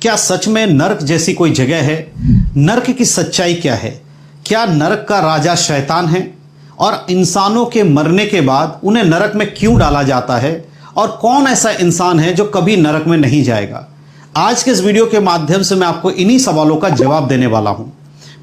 क्या सच में नरक जैसी कोई जगह है? नरक की सच्चाई क्या है? क्या नरक का राजा शैतान है? और इंसानों के मरने के बाद उन्हें नरक में क्यों डाला जाता है? और कौन ऐसा इंसान है जो कभी नरक में नहीं जाएगा? आज के इस वीडियो के माध्यम से मैं आपको इन्हीं सवालों का जवाब देने वाला हूं।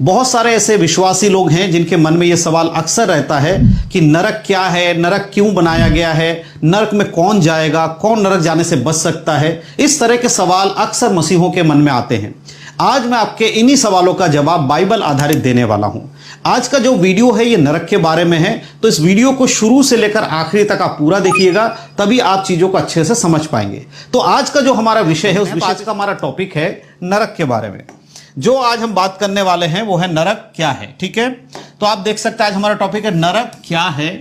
बहुत सारे ऐसे विश्वासी लोग हैं जिनके मन में यह सवाल अक्सर रहता है कि नरक क्या है, नरक क्यों बनाया गया है, नरक में कौन जाएगा, कौन नरक जाने से बच सकता है। इस तरह के सवाल अक्सर मसीहों के मन में आते हैं। आज मैं आपके इन्हीं सवालों का जवाब बाइबल आधारित देने वाला हूं। आज का जो वीडियो है ये नरक के बारे में है, तो इस वीडियो को शुरू से लेकर आखिरी तक आप पूरा देखिएगा, तभी आप चीजों को अच्छे से समझ पाएंगे। तो आज का जो हमारा विषय है, उस विषय का हमारा टॉपिक है नरक के बारे में। जो आज हम बात करने वाले हैं वो है नरक क्या है। ठीक है, तो आप देख सकते हैं आज हमारा टॉपिक है नरक क्या है,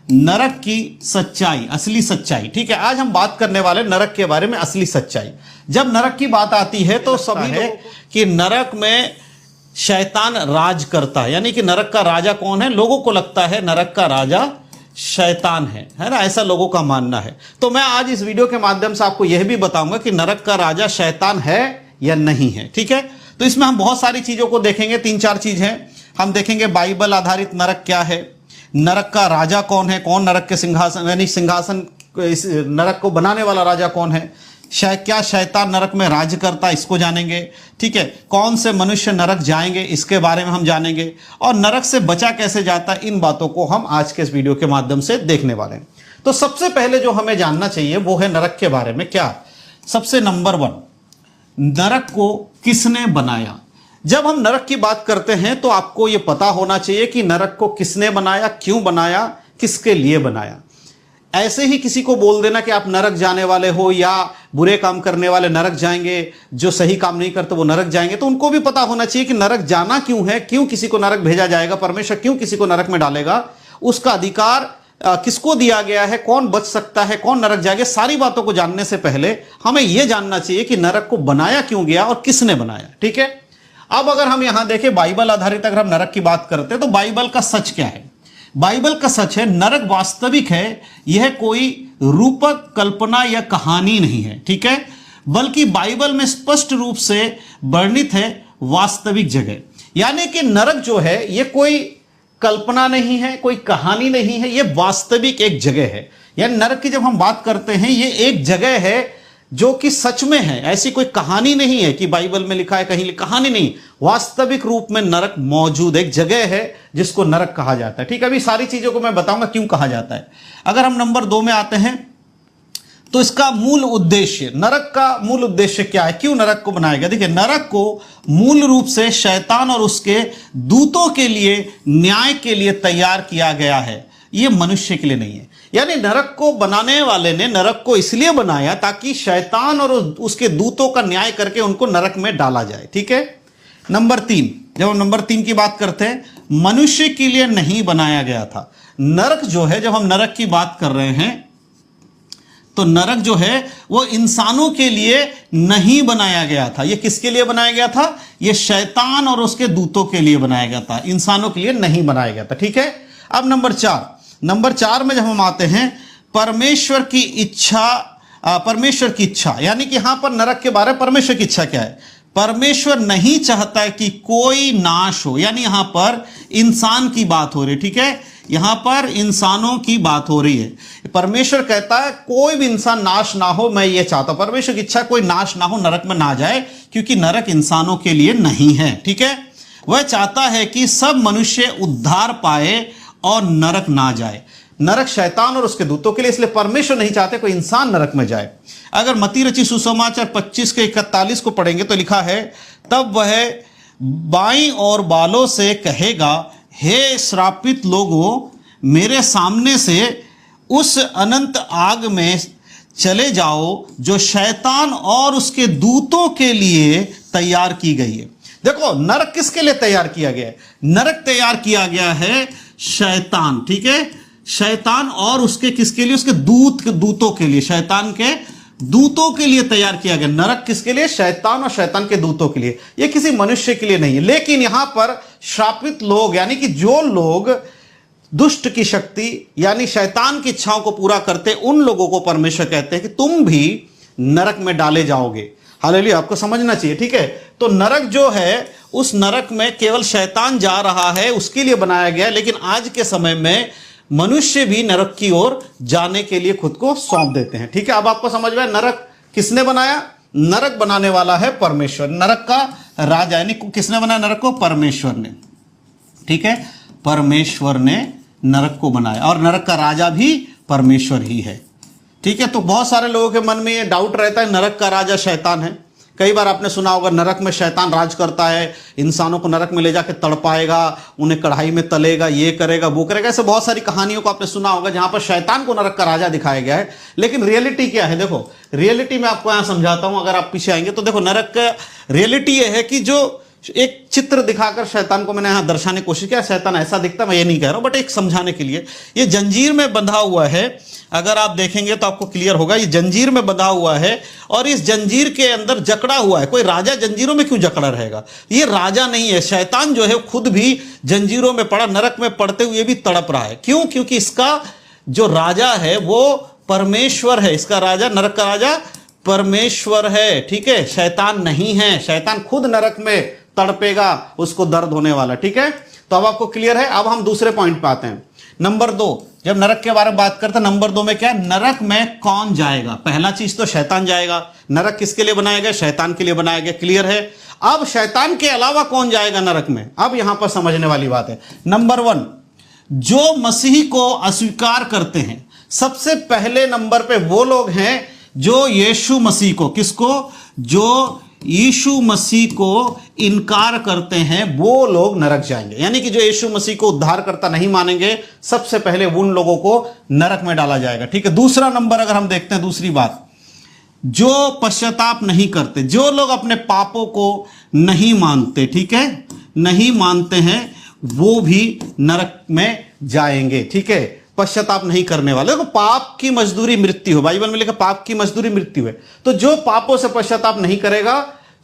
नरक की सच्चाई, असली सच्चाई। ठीक है, आज हम बात करने वाले नरक के बारे में, असली सच्चाई। जब नरक की बात आती है तो सभी है कि नरक में शैतान राज करता है, यानी कि नरक का राजा कौन है? लोगों को लगता है नरक का राजा शैतान है ना, ऐसा लोगों का मानना है। तो मैं आज इस वीडियो के माध्यम से आपको यह भी बताऊंगा कि नरक का राजा शैतान है या नहीं है। ठीक है, तो इसमें हम बहुत सारी चीजों को देखेंगे, 3-4 चीज हैं। हम देखेंगे बाइबल आधारित नरक क्या है, नरक का राजा कौन है, कौन नरक के सिंहासन यानी सिंहासन, इस नरक को बनाने वाला राजा कौन है, क्या शैतान नरक में राज करता है, इसको जानेंगे। ठीक है, कौन से मनुष्य नरक जाएंगे, इसके बारे में हम जानेंगे। और नरक से बचा कैसे जाता है, इन बातों को हम आज के इस वीडियो के माध्यम से देखने वाले हैं। तो सबसे पहले जो हमें जानना चाहिए वो है नरक के बारे में क्या। सबसे नंबर 1, नरक को किसने बनाया। जब हम नरक की बात करते हैं तो आपको यह पता होना चाहिए कि नरक को किसने बनाया, क्यों बनाया, किसके लिए बनाया। ऐसे ही किसी को बोल देना कि आप नरक जाने वाले हो या बुरे काम करने वाले नरक जाएंगे, जो सही काम नहीं करते वो नरक जाएंगे, तो उनको भी पता होना चाहिए कि नरक जाना क्यों है, क्यों किसी को नरक भेजा जाएगा, परमेश्वर क्यों किसी को नरक में डालेगा, उसका अधिकार किसको दिया गया है, कौन बच सकता है, कौन नरक जाएगा। सारी बातों को जानने से पहले हमें यह जानना चाहिए कि नरक को बनाया क्यों गया और किसने बनाया। ठीक है, अब अगर हम यहां देखें बाइबल आधारित अगर हम नरक की बात करते हैं तो बाइबल का सच क्या है। बाइबल का सच है नरक वास्तविक है, यह कोई रूपक कल्पना या कहानी नहीं है। ठीक है, बल्कि बाइबल में स्पष्ट रूप से वर्णित है वास्तविक जगह। यानी कि नरक जो है यह कोई कल्पना नहीं है, कोई कहानी नहीं है, यह वास्तविक एक जगह है। यानी नरक की जब हम बात करते हैं ये एक जगह है जो कि सच में है, ऐसी कोई कहानी नहीं है कि बाइबल में लिखा है कहीं, कहानी नहीं, वास्तविक रूप में नरक मौजूद एक जगह है जिसको नरक कहा जाता है। ठीक है, अभी सारी चीजों को मैं बताऊंगा क्यों कहा जाता है। अगर हम नंबर 2 में आते हैं तो इसका मूल उद्देश्य, नरक का मूल उद्देश्य क्या है, क्यों नरक को बनाया गया। देखिए, नरक को मूल रूप से शैतान और उसके दूतों के लिए, न्याय के लिए तैयार किया गया है, यह मनुष्य के लिए नहीं है। यानी नरक को बनाने वाले ने नरक को इसलिए बनाया ताकि शैतान और उसके दूतों का न्याय करके उनको नरक में डाला जाए। ठीक है, नंबर 3, जब हम नंबर 3 की बात करते हैं, मनुष्य के लिए नहीं बनाया गया था। नरक जो है, जब हम नरक की बात कर रहे हैं तो नरक जो है वो इंसानों के लिए नहीं बनाया गया था। ये किसके लिए बनाया गया था? ये शैतान और उसके दूतों के लिए बनाया गया था, इंसानों के लिए नहीं बनाया गया था। ठीक है, अब नंबर 4 में जब हम आते हैं परमेश्वर की इच्छा, यानी कि यहां पर नरक के बारे में परमेश्वर की इच्छा क्या है। परमेश्वर नहीं चाहता है कि कोई नाश हो, यानी यहां पर इंसान की बात हो रही है। ठीक है, यहां पर इंसानों की बात हो रही है। परमेश्वर कहता है कोई भी इंसान नाश ना हो, मैं ये चाहता हूं, परमेश्वर की इच्छा कोई नाश ना हो, नरक में ना जाए, क्योंकि नरक इंसानों के लिए नहीं है। ठीक है, वह चाहता है कि सब मनुष्य उद्धार पाए और नरक ना जाए। नरक शैतान और उसके दूतों के लिए, इसलिए परमेश्वर नहीं चाहते कोई इंसान नरक में जाए। अगर मत्ती रची सुसमाचार 25 के 41 को पढ़ेंगे तो लिखा है, तब वह बाईं और बालों से कहेगा, हे श्रापित लोगों, मेरे सामने से उस अनंत आग में चले जाओ जो शैतान और उसके दूतों के लिए तैयार की गई है। देखो, नरक किसके लिए तैयार किया गया है? नरक तैयार किया गया है शैतान। ठीक है, शैतान और उसके किसके लिए? उसके दूतों के लिए, शैतान के दूतों के लिए तैयार किया गया। नरक किसके लिए? शैतान और शैतान के दूतों के लिए, यह किसी मनुष्य के लिए नहीं है। लेकिन यहां पर श्रापित लोग, यानी कि जो लोग दुष्ट की शक्ति यानी शैतान की इच्छाओं को पूरा करते, उन लोगों को परमेश्वर कहते हैं कि तुम भी नरक में डाले जाओगे। हालेलुया, आपको समझना चाहिए, ठीक है। तो नरक जो है, उस नरक में केवल शैतान जा रहा है, उसके लिए बनाया गया है। लेकिन आज के समय में मनुष्य भी नरक की ओर जाने के लिए खुद को सौंप देते हैं, ठीक है। अब आपको समझ में, नरक किसने बनाया? नरक बनाने वाला है परमेश्वर, नरक का राजा, यानी किसने बनाया नरक को? परमेश्वर ने, ठीक है। परमेश्वर ने नरक को बनाया और नरक का राजा भी परमेश्वर ही है, ठीक है। तो बहुत सारे लोगों के मन में ये डाउट रहता है नरक का राजा शैतान है। कई बार आपने सुना होगा नरक में शैतान राज करता है, इंसानों को नरक में ले जाके तड़पाएगा, उन्हें कढ़ाई में तलेगा, ये करेगा वो करेगा। ऐसे बहुत सारी कहानियों को आपने सुना होगा जहां पर शैतान को नरक का राजा दिखाया गया है। लेकिन रियलिटी क्या है? देखो, रियलिटी में आपको यहां समझाता हूं, अगर आप पीछे आएंगे तो देखो, नरक का रियलिटी यह है कि जो एक चित्र दिखाकर शैतान को मैंने यहां दर्शाने की कोशिश किया, शैतान ऐसा दिखता, मैं ये नहीं कह रहा हूं, बट एक समझाने के लिए, ये जंजीर में बंधा हुआ है। अगर आप देखेंगे तो आपको क्लियर होगा, ये जंजीर में बंधा हुआ है और इस जंजीर के अंदर जकड़ा हुआ है। कोई राजा जंजीरों में क्यों जकड़ा रहेगा? ये राजा नहीं है, शैतान जो है खुद भी जंजीरों में पड़ा, नरक में पड़ते हुए भी तड़प रहा है। क्यों? क्योंकि इसका जो राजा है वो परमेश्वर है, इसका राजा, नरक का राजा परमेश्वर है, ठीक है, शैतान नहीं है। शैतान खुद नरक में तड़पेगा, उसको दर्द होने वाला, ठीक है। तो अब आपको क्लियर है। अब हम दूसरे पॉइंट पे आते हैं, नंबर 2। जब नरक के बारे में बात करते हैं, नंबर 2 में क्या है? नरक में कौन जाएगा? पहला चीज तो शैतान जाएगा। नरक किसके लिए बनाया गया? शैतान के लिए बनाया गया, क्लियर है। अब शैतान के अलावा कौन जाएगा नरक में? अब यहां पर समझने वाली बात है। नंबर 1, जो मसीह को अस्वीकार करते हैं, सबसे पहले नंबर पे वो लोग हैं जो यीशु मसीह को, किसको? जो यीशु मसीह को इनकार करते हैं, वो लोग नरक जाएंगे। यानी कि जो यीशु मसीह को उद्धारकर्ता नहीं मानेंगे, सबसे पहले उन लोगों को नरक में डाला जाएगा, ठीक है। दूसरा नंबर अगर हम देखते हैं, दूसरी बात, जो पश्चाताप नहीं करते, जो लोग अपने पापों को नहीं मानते, ठीक है, नहीं मानते हैं, वो भी नरक में जाएंगे, ठीक है। पश्चाताप नहीं करने वाले, देखो, पाप की मजदूरी मृत्यु है, बाइबल में लिखा पाप की मजदूरी मृत्यु है। तो जो पापों से पश्चाताप नहीं करेगा,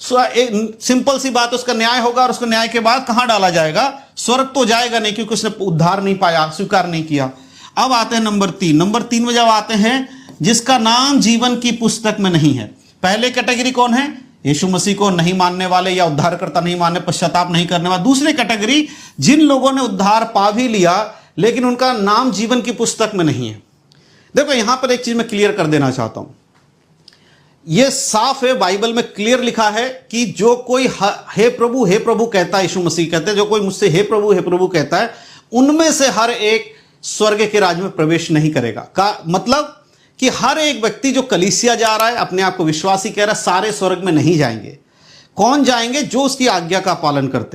एक सिंपल सी बात, उसका न्याय होगा और उसको न्याय के बाद कहां डाला जाएगा? स्वर्ग तो जाएगा नहीं, क्योंकि उसने उद्धार नहीं पाया, स्वीकार नहीं किया। अब आते हैं नंबर 3। नंबर 3 में जब आते हैं, जिसका नाम जीवन की पुस्तक में नहीं है। पहले कैटेगरी कौन है? यीशु मसीह को नहीं मानने वाले या उद्धारकर्ता नहीं मानने, पश्चाताप नहीं करने वाले। दूसरी कैटेगरी, जिन लोगों ने उद्धार पा भी लिया लेकिन उनका नाम जीवन की पुस्तक में नहीं है। देखो, यहां पर एक चीज मैं क्लियर कर देना चाहता हूं, यह साफ है, बाइबल में क्लियर लिखा है कि जो कोई हे प्रभु कहता है, यीशु मसीह कहते हैं, जो कोई मुझसे हे प्रभु कहता है, उनमें से हर एक स्वर्ग के राज्य में प्रवेश नहीं करेगा। का मतलब कि हर एक व्यक्ति जो कलीसिया जा रहा है, अपने आप को विश्वासी कह रहा है, सारे स्वर्ग में नहीं जाएंगे। कौन जाएंगे? जो उसकी आज्ञा का पालन करते हैं।